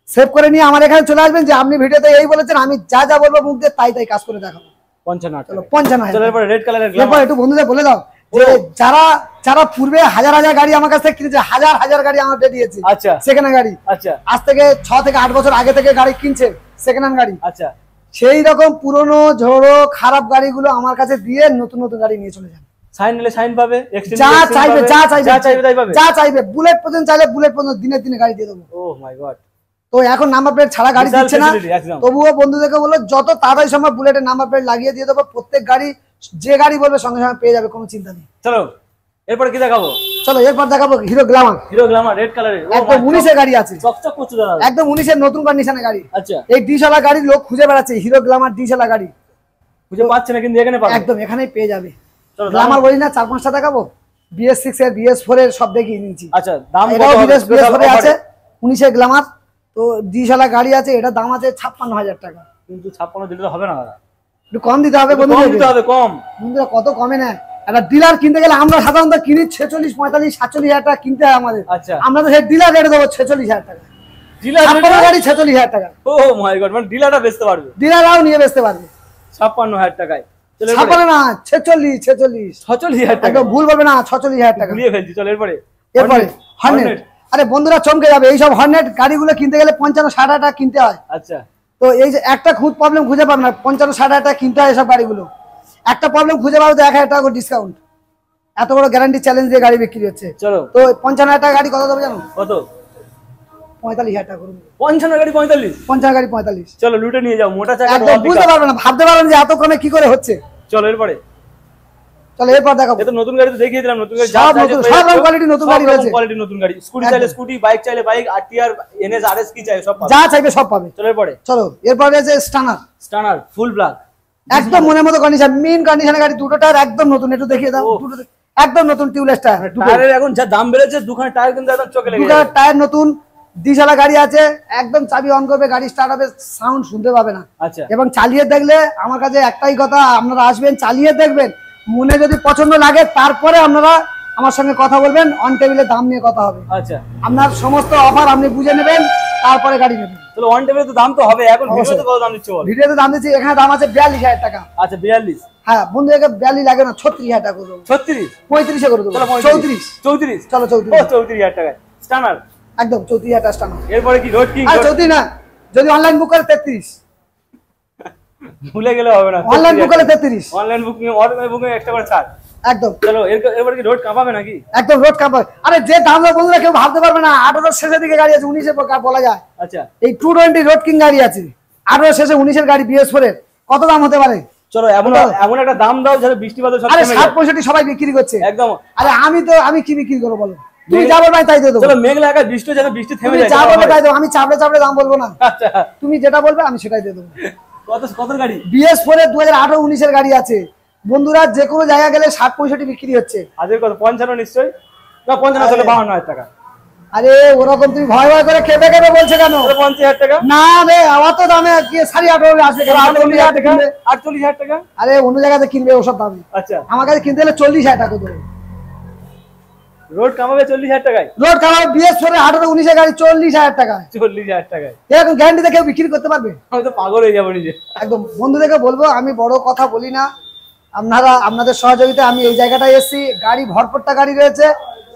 সেভ করে নিয়ে আমার এখানে চলে আসবেন যে আপনি ভিডিওতে এই বলেছেন, আমি যা বলবো মুখ দিয়ে তাই কাজ করে দেখাবো। 55,000। একটু বন্ধুদের বলে দাও যে যারা পূর্বে হাজার গাড়ি আমার কাছ থেকে কিনেছে, হাজার গাড়ি আমাকে দিয়েছে সেকেন্ড হ্যান্ড গাড়ি। আচ্ছা, আজ থেকে 6 থেকে 8 বছর আগে থেকে গাড়ি কিনছে সেকেন্ড হ্যান্ড গাড়ি। আচ্ছা, সেই রকম পুরনো ঝোড়ো খারাপ গাড়িগুলো আমার কাছে দিয়ে নতুন গাড়ি নিয়ে চলে যান। সাইন নিলে সাইন পাবে, যা চাইবে বুলেট পর্যন্ত চাইলে বুলেট পর্যন্ত দিনে গাড়ি দিয়ে দেবো। ও মাই গড। তো এখন নাম্বার প্লেট ছাড়া গাড়ি দিচ্ছে না, তবুও বন্ধুদেরকে বললো যত তাড়াতাড়ি সম্ভব বুলেটের নাম্বার প্লেট লাগিয়ে দিয়ে দেবো। প্রত্যেক গাড়ি যে গাড়ি বলবে সঙ্গে সঙ্গে পেয়ে যাবে, কোনো চিন্তা নেই। চলো এরপর কি দেখাবো? চলো এরপর দেখাবো হিরো গ্ল্যামার। রেড কালারের একদম 19 এর গাড়ি আছে, চকচক করছে দাদা, একদম 19 এর নতুন কন্ডিশনের গাড়ি। আচ্ছা, এই ডিশালা গাড়ি লোক খুঁজে বেড়াচ্ছে, হিরো গ্ল্যামার ডিশালা গাড়ি খুঁজে পাচ্ছে না, কিন্তু এখানে পাবে, একদম এখানেই পেয়ে যাবে। গ্ল্যামার বলি না, 4-5টা দেখাবো। BS6 এর BS4 এর সব দেখিয়ে নিয়েছি। আচ্ছা, দাম কত BS4 এ আছে? 19 এর গ্ল্যামার, তো ডিশালা গাড়ি আছে, এটা দাম আছে 56,000 টাকা। কিন্তু 56 দিলে হবে না দাদা, একটু কম দিতে হবে বন্ধু, কম দিতে হবে। কম বন্ধুরা কত কমে নেয় একটা ডিলার কিনতে গেলে? আমরা সাধারণত কিনি 46, 45, 47,000 টাকা কিনতে হয় আমাদের। আচ্ছা, আমরা তো সেই ডিলার রেটে দেবো 46,000 টাকা। ডিলার গাড়ি 46,000 টাকা। ও মাই গড, মানে ডিলারটা বেচতে পারবে, ডিলাররাও নিয়ে বেচতে পারবে 56,000 টাকায়। 56 না, 46,000 টাকা, ভুল বলবে না, 46,000 টাকা ভুলিয়ে ফেলছি। চল এরপরে হর্নেট। আরে বন্ধুরা চমকে যাবে, এইসব হর্নেট গাড়িগুলো কিনতে গেলে 55-60,000 টাকা কিনতে হয়। আচ্ছা, তো এই যে একটা প্রবলেম খুঁজে পাবে না, 55-60,000 টাকা কিনতে হয় এসব গাড়িগুলো। একটা প্রবলেম খুঁজে পাবে তো 1,000 টাকা ডিসকাউন্ট। এত বড় গ্যারান্টি চ্যালেঞ্জ দিয়ে গাড়ি বিক্রি হচ্ছে। চলো, তো 55,000 টাকা গাড়ি কত দেবো জানো? কত? 45,000 টাকা করুন। 55 গাড়ি 45, 55 গাড়ি 45। চলো লুটে নিয়ে যাও, মোটা চাকা একদম বুঝতে পারবে না, ভাবতে পারবেন যে এত কমে কি করে হচ্ছে। চলো এরপরে দেখাবো। এটা নতুন গাড়ি তো দেখিয়ে দিলাম, নতুন গাড়ি সব কোয়ালিটি নতুন গাড়ি রয়েছে, কোয়ালিটি নতুন গাড়ি। স্কুটি চাইলে স্কুটি, বাইক চাইলে বাইক, আরটিআর, এনএস, আরএস কি চাই সব পাবে, যা চাইবে সব পাবে। চলো এরপরে আছে স্টানার ফুল ব্ল্যাক, একদম মনের মতো কন্ডিশন, মেইন কন্ডিশনের গাড়ি, দুটো টায়ার একদম নতুন। একটু দেখিয়ে দাও, দুটো একদম নতুন টিউবলেস টায়ার। টায়ারের এখন যা দাম বেড়েছে, দুখানা টায়ার কিন্তু একদম চোখে লেগে যাবে। টায়ার নতুন, ডিজেলা গাড়ি আছে, একদম চাবি অন করবে গাড়ি স্টার্ট হবে, সাউন্ড শুনতে পাবে না। আচ্ছা, এবং চালিয়ে দেখলে আমার কাছে একটাই কথা, আপনারা আসবেন চালিয়ে দেখবেন, মনে যদি পছন্দ লাগে তারপরে আপনারা আমার সঙ্গে কথা বলবেন, অন টেবিলে দাম নিয়ে কথা হবে। আচ্ছা, আপনার সমস্ত অফার আপনি বুঝে নেবেন, তারপরে গাড়ি নেবেন। তাহলে অন টেবিলে তো দাম তো হবে। এখন ভিডিওতে কত দাম দিচ্ছ বল? ভিডিওতে দাম দিচ্ছি, এখানে দাম আছে 42,000 টাকা। আচ্ছা 42। হ্যাঁ বন্ধু, একে 42 লাগে না, 36,000 টাকা করে দেবো। 36, 35 করে দেবো। চলো 34, 34, চলো 34, 34,000 টাকা স্টানার। একদম 34,000 টাকা স্টার্ট। এরপরে কি রোড কিং? আর 34 না, যদি অনলাইন বুক করে 33, ভুলে গেলে হবে না। অনলাইন বুক করে 33, online booking, online booking extra করে ছাড়। একদম। চলো এরপরে কি রোড কাঁপাবে নাকি? একদম রোড কাপার। আরে যে দাম বন্ধুরা কেউ ভাবতে পারবে না, 18 শেষের দিকে গাড়ি আছে, 19 বলা যায়। আচ্ছা, এই 220 রোড কিং গাড়ি আছে, 18 শেষে 19 গাড়ি BS4 এর, কত দাম হতে পারে? চলো এমন একটা দাম দাও যাতে বৃষ্টি বাদল সব আরে থেমে যায়। 60-65 সবাই বিক্রি করছে একদম। আরে আমি কি বিক্রি করবো বলো? তুমি যা বলবে তাই দিয়ে দেবো। চলো মেঘলা আকাশ, বৃষ্টি যাতে বৃষ্টি থেমে তুমি যায়, যা বলবে তাই দেবো, আমি চাপড়ে দাম বলবো না। আচ্ছা, তুমি যেটা বলবে আমি সেটাই দিয়ে দেবো। কত গাড়ি? BS4 এর 2018-19 এর গাড়ি আছে বন্ধুরা, যে কোনো জায়গা গেলে 60-65 বিক্রি হচ্ছে। আজের কত? 55 নিশ্চয়ই না? 55 চলে 52,000 টাকা। আরে ওরকম তুমি ভয় করে কেঁপে বলছে কেন? 50,000 টাকা না রে, অত দামে কি 18.5 আসবে? 48,000 টাকা, 48,000 টাকা। আরে অন্য জায়গাতে কিনবে ওসব দামে, আচ্ছা, আমার কাছে কিনতে হলে 40,000 টাকা দেবো। রোড কামাবে 40,000 টাকায়? রোড কামাবে BS4 এর 18-19 এর গাড়ি 40,000 টাকায়। 40,000 টাকায় এরকম গ্যারান্টিতে কেউ বিক্রি করতে পারবে? আমি তো পাগল হয়ে যাবো নিজে। একদম। বন্ধুদেরকে বলবো, আমি বড় কথা বলি না, আপনাদের সহযোগিতায় আমি এই জায়গাটায় এসেছি। গাড়ি ভরপুরটা গাড়ি রয়েছে,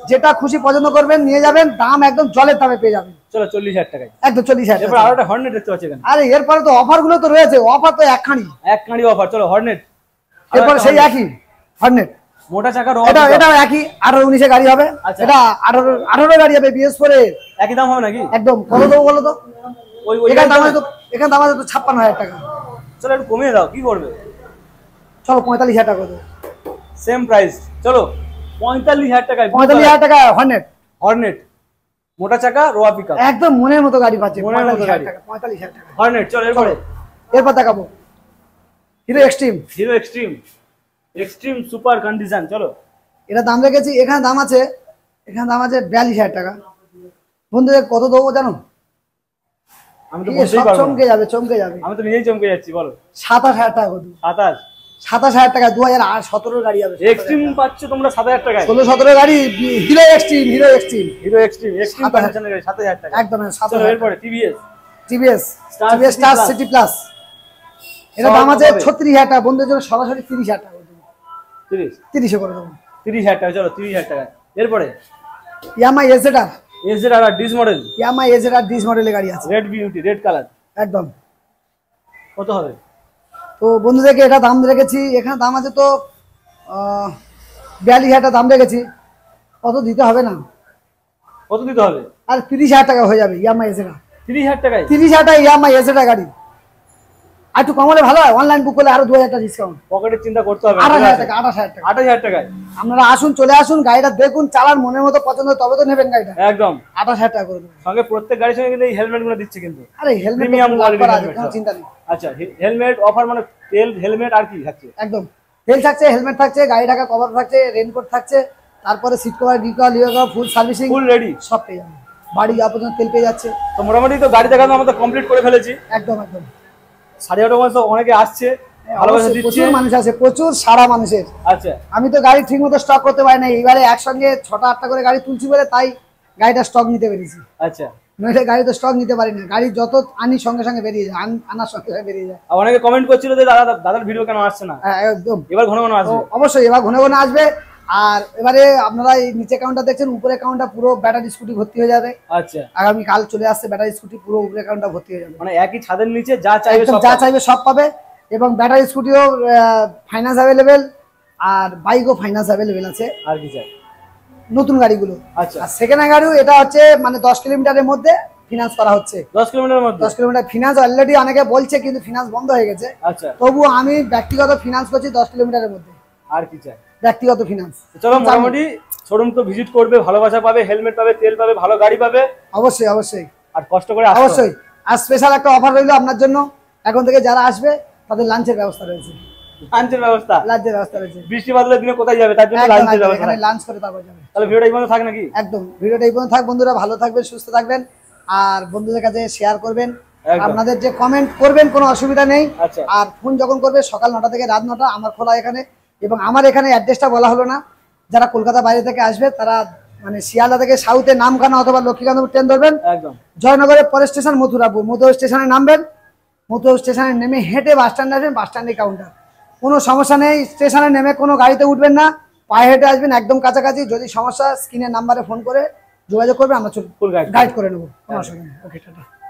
যেটা খুশি পছন্দ করবেন নিয়ে যাবেন, দাম একদম জলের দামে পেয়ে যাবেন। চলো 40,000 টাকায় একদম 40,000 এরপর টাকা। আরো একটা হর্নেট দেখতে পাচ্ছি এখানে। আরে এরপরে তো অফার গুলো তো রয়েছে, অফার তো একখানি অফার। চলো হর্নেট, এরপর সেই একই হর্নেট, মোটা চাকা এটাও একই 18-19 গাড়ি হবে। আচ্ছা। এটা 18 গাড়ি হবে BS4 এর। একই দাম হবে নাকি? একদম। কত দেবো বলো তো? ওই এখানে দাম আছে তো 56,000 টাকা। চলো একটু কমিয়ে দাও, কি করবে? চলো 45,000 টাকা দেবো। Same price. চলো 45,000 টাকায় 45,000 টাকা হর্নেট, মোটা চাকা রোয়া পিকআপ, একদম মনের মতো গাড়ি পাচ্ছে। মনের মতো গাড়ি। 45,000 টাকা হর্নেট। চলো এরপর দেখাবো Hero Xtreme. Hero Xtreme super condition. চলো এটা দাম রেখেছি, এখানে দাম আছে 42,000 টাকা। বন্ধুদের কত দেবো জানো? আমি তো বুঝতেই পারবো না। চমকে যাবে। আমি তো নিজেই চমকে যাচ্ছি। বলো 27,000 টাকা দেবো। 27,000 টাকা। 2017 গাড়ি হবে। এক্সট্রিম পাচ্ছ তোমরা 7,000 টাকায়। 16-17 গাড়ি হিরো এক্সট্রিম কন্ডিশনের গাড়ি 7,000 টাকা। একদম। চলো এরপরে টিভিএস স্টার সিটি প্লাস, এটা দাম আছে 36,000 টাকা। বন্ধুদের জন্য সরাসরি 30,000 টাকা দেবো। 30 করে দেবো। 30,000 টাকা। চলো 30,000 টাকা। এরপরে ইয়ামাহা এজেড আর ডিস মডেল, ইয়ামাহা এজেড আর ডিস মডেলের গাড়ি আছে, রেড বিউটি, রেড কালার। একদম। কত হবে? তো বন্ধুদেরকে এটা দাম রেখেছি, এখানে দাম আছে তো 42,000 টাকা দাম রেখেছি। কত দিতে হবে না? কত দিতে হবে? আর 30,000 টাকা হয়ে যাবে। ইয়ামাহা এজেড 30,000 টাকায়? 30,000 টাকা ইয়ামাহা এজেড গাড়ি। আর একটু কম হলে ভালো হয়, অনলাইন বুক করলে আরো 2,000 টাকা ডিসকাউন্ট। পকেটের চিন্তা করতে হবে। 28,000 টাকা। 28,000 টাকায় আপনারা আসুন, চলে আসুন, গাড়িটা দেখুন, চালান, মনের মতো পছন্দ তবে তো নেবেন গাড়িটা। একদম 28,000 টাকা করে দেবো। সঙ্গে প্রত্যেক গাড়ির সঙ্গে কিন্তু এই হেলমেট গুলো দিচ্ছে কিন্তু। আরে হেলমেট প্রিমিয়াম কোয়ালিটির আছে, হেলমেট, কোনো চিন্তা নেই। আচ্ছা হেলমেট অফার মানে তেল, হেলমেট আর কি থাকছে? একদম তেল থাকছে, হেলমেট থাকছে, গাড়ি ঢাকা কভার থাকছে, রেইনকোট থাকছে, তারপরে সিট কভার, লিওর ফুল সার্ভিসিং, ফুল রেডি, সব পেয়ে যাবেন। বাড়ি যাওয়া পর্যন্ত তেল পেয়ে যাচ্ছে। তো মোটামুটি তো গাড়ি দেখানো আমাদের কমপ্লিট করে ফেলেছি। একদম। 8:30 মাস তো অনেকে আসছে, ভালোবাসা দিচ্ছে, প্রচুর মানুষ আছে, প্রচুর সারা মানুষের। আচ্ছা, আমি তো গাড়ি ঠিক মতো স্টক করতে পারি না, এইবারে একসঙ্গে 6টা-8টা করে গাড়ি তুলছি বলে তাই গাড়িটা স্টক নিতে পেরেছি। আচ্ছা, নইলে গাড়ি তো স্টক নিতে পারি না, গাড়ি যত আনি সঙ্গে সঙ্গে বেরিয়ে যায়, আনার সঙ্গে সঙ্গে বেরিয়ে যায়। আর অনেকে কমেন্ট করছিল যে দাদার ভিডিও কেন আসছে না। একদম। এবার ঘন ঘন আসবে। অবশ্যই এবার ঘন ঘন আসবে। আর এবারে আপনারা এই নিচে কাউন্টার দেখছেন, উপরে কাউন্টার পুরো ব্যাটারি স্কুটি ভর্তি হয়ে যাবে। আচ্ছা, আগামী কাল চলে আসছে ব্যাটারি স্কুটি, পুরো উপরে কাউন্টার ভর্তি হয়ে যাবে। মানে একই ছাদের নিচে যা চাইবে সব পাবে। এবং ব্যাটারি স্কুটিও ফাইন্যান্স অ্যাভেলেবেল, আর বাইকও ফাইন্যান্স অ্যাভেলেবেল আছে। আর কি চাই? নতুন গাড়িগুলো। আচ্ছা, আর সেকেন্ড হ্যান্ড গাড়িও এটা হচ্ছে মানে 10 কিলোমিটারের মধ্যে ফিনান্স করা হচ্ছে। 10 কিলোমিটারের মধ্যে? 10 কিলোমিটার ফিনান্স অলরেডি অনেকে বলছে, কিন্তু ফিনান্স বন্ধ হয়ে গেছে। আচ্ছা, তবু আমি ব্যক্তিগত ফিনান্স করছি 10 কিলোমিটারের মধ্যে। আর কি চাই? ব্যক্তিগত ফিনান্স। চলো মোটামুটি শোরুম তো ভিজিট করবে, ভালোবাসা পাবে, হেলমেট পাবে, তেল পাবে, ভালো গাড়ি পাবে। অবশ্যই অবশ্যই। আর কষ্ট করে আসবে। অবশ্যই। আর স্পেশাল একটা অফার রইলো আপনার জন্য, এখন থেকে যারা আসবে তাদের লাঞ্চের ব্যবস্থা রয়েছে। লাঞ্চের ব্যবস্থা রয়েছে। বৃষ্টি বাদলের দিনে কোথায় যাবে তার জন্য লাঞ্চের ব্যবস্থা, এখানে লাঞ্চ করে তারপর যাবে। তাহলে ভিডিওটা এই পর্যন্ত থাক নাকি? একদম, ভিডিওটা এই পর্যন্ত থাক। বন্ধুরা ভালো থাকবেন, সুস্থ থাকবেন, আর বন্ধুদের কাছে শেয়ার করবেন। আপনাদের যে কমেন্ট করবেন কোনো অসুবিধা নেই। আচ্ছা। আর ফোন যখন করবে সকাল 9টা থেকে রাত 9টা আমার খোলা এখানে। এবং আমার এখানে অ্যাড্রেসটা বলা হলো না, যারা কলকাতা বাইরে থেকে আসবে তারা মানে শিয়ালদা থেকে সাউথে নামখানা অথবা লক্ষ্মীকান্তপুর ট্রেন ধরবেন, একদম জয়নগরের পরের স্টেশন মথুরাপুর, মথুরা স্টেশনে নামবেন, মথুরা স্টেশনে নেমে হেঁটে বাস স্ট্যান্ডে আসবেন, বাস স্ট্যান্ডে কাউন্টার। কোনো সমস্যা নেই, স্টেশনে নেমে কোনো গাড়িতে উঠবেন না, পায়ে হেঁটে আসবেন একদম কাছাকাছি। যদি সমস্যা স্ক্রিনের নাম্বারে ফোন করে যোগাযোগ করবেন, আমরা গাইড করে নেবো, কোনো অসুবিধা নেই। ওকে, টাটা।